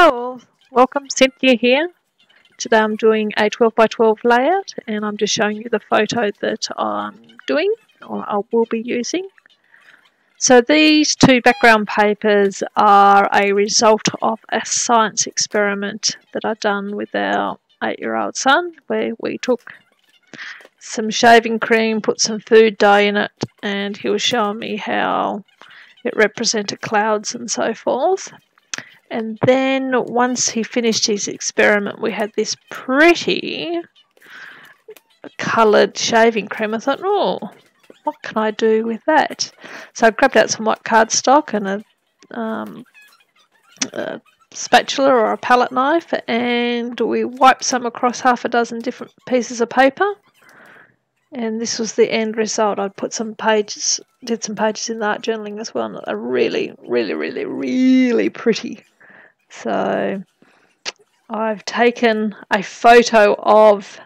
Hello, welcome, Cynthia here. Today I'm doing a 12 by 12 layout and I'm just showing you the photo that I'm doing or I will be using. So these two background papers are a result of a science experiment that I've done with our 8-year-old son, where we took some shaving cream, put some food dye in it, and he was showing me how it represented clouds and so forth. And then once he finished his experiment, we had this pretty coloured shaving cream. I thought, oh, what can I do with that? So I grabbed out some white cardstock and a spatula or a palette knife, and we wiped some across half a dozen different pieces of paper. And this was the end result. I'd put some pages, did some pages in the art journaling as well, and they're really, really, really, really pretty. So I've taken a photo of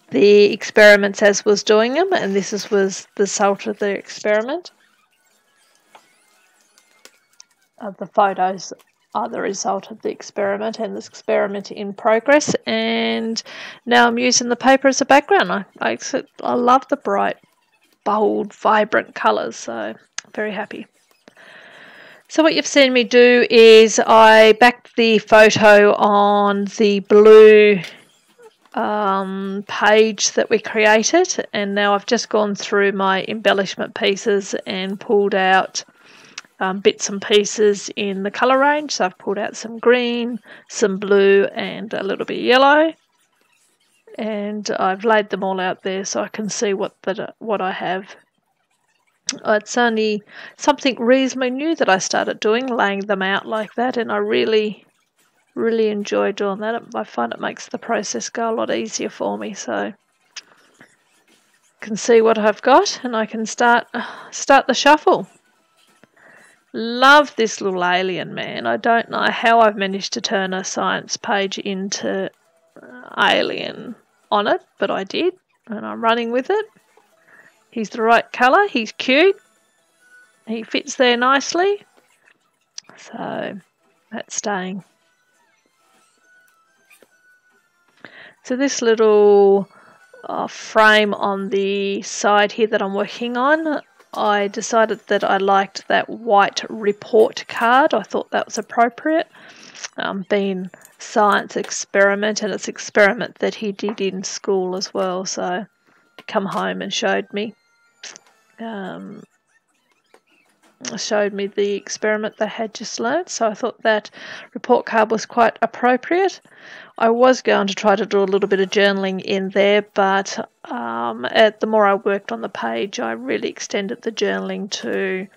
the experiments as was doing them, and this was the result of the experiment. The photos are the result of the experiment and this experiment in progress, and now I'm using the paper as a background. I love the bright, bold, vibrant colours, so I'm very happy. So what you've seen me do is I backed the photo on the blue page that we created, and now I've just gone through my embellishment pieces and pulled out bits and pieces in the colour range. So I've pulled out some green, some blue and a little bit of yellow, and I've laid them all out there so I can see what I have. It's only something reasonably new that I started doing, laying them out like that, and I really enjoy doing that. I find it makes the process go a lot easier for me, so I can see what I've got and I can start the shuffle. Love this little alien man. I don't know how I've managed to turn a science page into alien on it, but I did, and I'm running with it. He's the right colour, he's cute, he fits there nicely, so that's staying. So this little frame on the side here that I'm working on, I decided that I liked that white report card. I thought that was appropriate, being science experiment, and it's an experiment that he did in school as well, so he come home and showed me the experiment they had just learnt, so I thought that report card was quite appropriate. I was going to try to do a little bit of journaling in there, but the more I worked on the page, I really extended the journaling to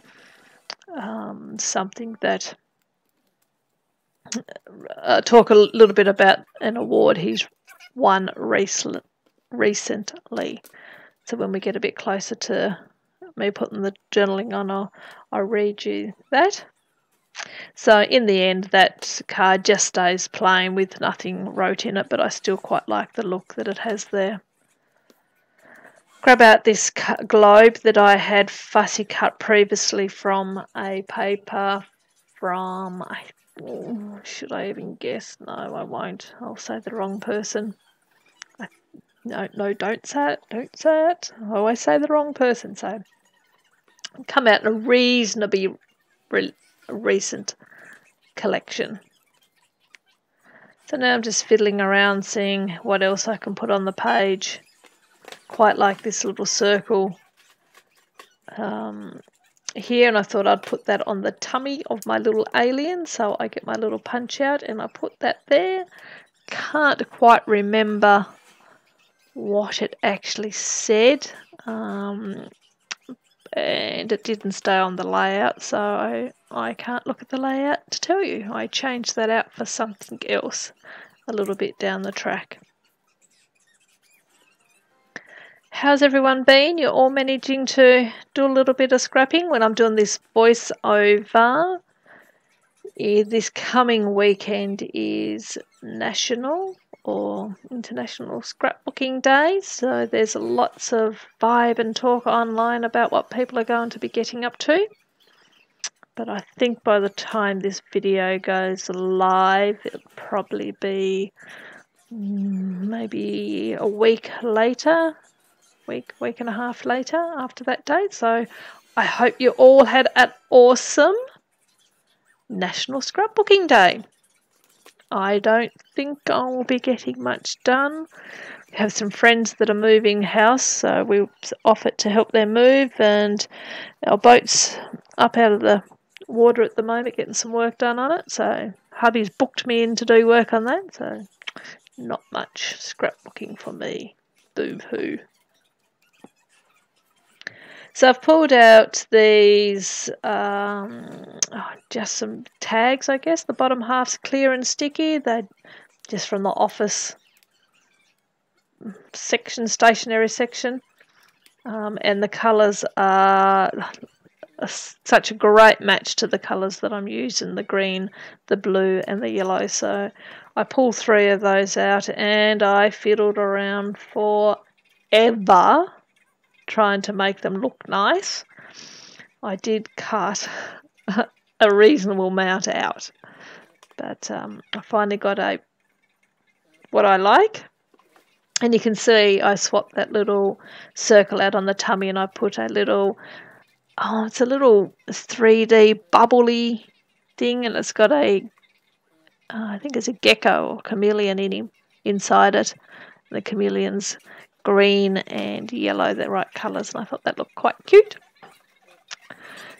something that talk a little bit about an award he's won recently. So when we get a bit closer to me putting the journaling on, I'll read you that. So in the end, that card just stays plain with nothing wrote in it, but I still quite like the look that it has there. Grab out this globe that I had fussy cut previously from a paper from, should I even guess? No, I won't. I'll say the wrong person. No, don't say it. Don't say it. I always say the wrong person. So come out in a reasonably recent collection. So now I'm just fiddling around seeing what else I can put on the page. Quite like this little circle here, and I thought I'd put that on the tummy of my little alien, so I get my little punch out and I put that there. Can't quite remember what it actually said, and it didn't stay on the layout, so I can't look at the layout to tell you. I changed that out for something else a little bit down the track. How's everyone been? You're all managing to do a little bit of scrapping when I'm doing this voiceover. This coming weekend is National or International Scrapbooking Day, so there's lots of vibe and talk online about what people are going to be getting up to. but I think by the time this video goes live, it'll probably be maybe a week later, week and a half later after that date. So I hope you all had an awesome National Scrapbooking Day. I don't think I'll be getting much done. We have some friends that are moving house, so we offered to help them move, and our boat's up out of the water at the moment, getting some work done on it. So hubby's booked me in to do work on that, so not much scrapbooking for me. Boo-hoo. So I've pulled out these, just some tags, I guess. The bottom half's clear and sticky. They're just from the office section, stationery section. And the colours are such a great match to the colours that I'm using, the green, the blue and the yellow. So I pulled 3 of those out and I fiddled around forever trying to make them look nice. I did cut a reasonable amount out, but I finally got what I like. And you can see I swapped that little circle out on the tummy and I put a little, it's a little 3D bubbly thing, and it's got I think it's a gecko or chameleon inside it. The chameleon's green and yellow, the right colours, and I thought that looked quite cute.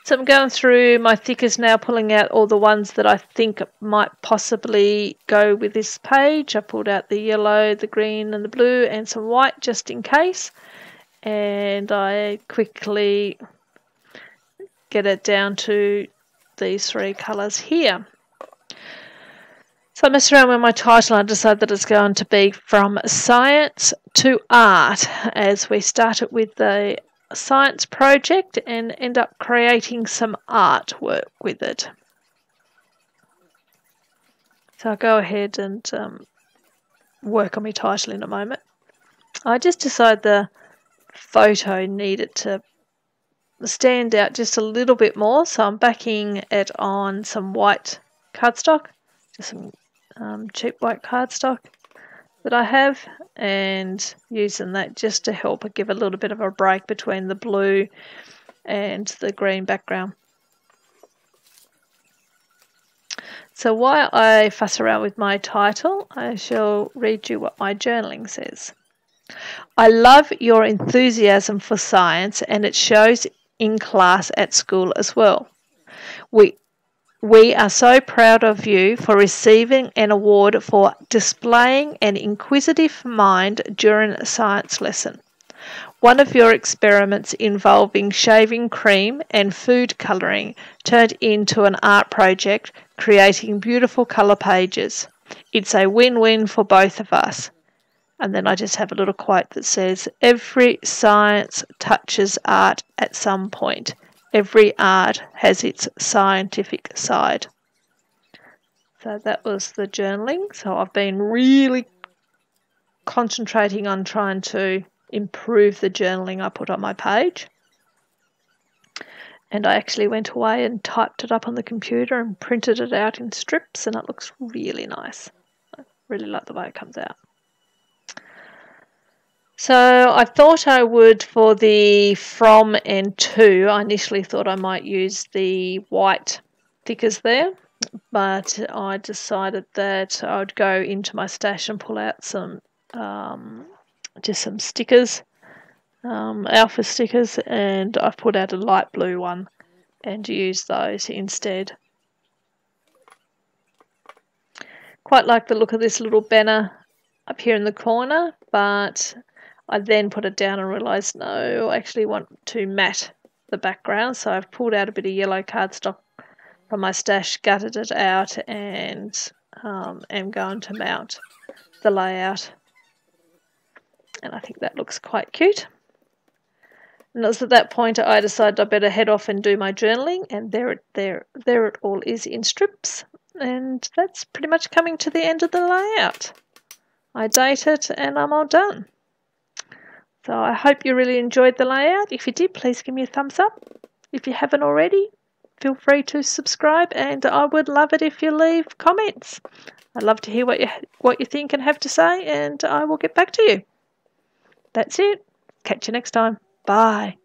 So I'm going through my thickers now, pulling out all the ones that I think might possibly go with this page. I pulled out the yellow, the green and the blue and some white just in case. And I quickly get it down to these 3 colours here. So I messed around with my title and I decided that it's going to be From Science to Art, as we started with the science project and end up creating some artwork with it. So I'll go ahead and work on my title in a moment. I just decided the photo needed to stand out just a little bit more, so I'm backing it on some white cardstock, just some cheap white cardstock that I have, and using that just to help give a little bit of a break between the blue and the green background. So while I fuss around with my title, I shall read you what my journaling says. I love your enthusiasm for science, and it shows in class at school as well. We are so proud of you for receiving an award for displaying an inquisitive mind during a science lesson. One of your experiments involving shaving cream and food colouring turned into an art project, creating beautiful colour pages. It's a win-win for both of us. And then I just have a little quote that says, every science touches art at some point. Every art has its scientific side. So that was the journaling. So I've been really concentrating on trying to improve the journaling I put on my page. And I actually went away and typed it up on the computer and printed it out in strips, and it looks really nice. I really like the way it comes out. So I thought I would, for the from and to, I initially thought I might use the white thickers there, but I decided that I would go into my stash and pull out some, just some stickers, alpha stickers, and I've put out a light blue one and use those instead. Quite like the look of this little banner up here in the corner, but I then put it down and realised, no, I actually want to matte the background. So I've pulled out a bit of yellow cardstock from my stash, gutted it out, and am going to mount the layout. And I think that looks quite cute. And it was at that point I decided I better head off and do my journaling, and there it all is in strips. And that's pretty much coming to the end of the layout. I date it and I'm all done. So I hope you really enjoyed the layout. If you did, please give me a thumbs up. If you haven't already, feel free to subscribe, and I would love it if you leave comments. I'd love to hear what you think and have to say, and I will get back to you. That's it. Catch you next time. Bye.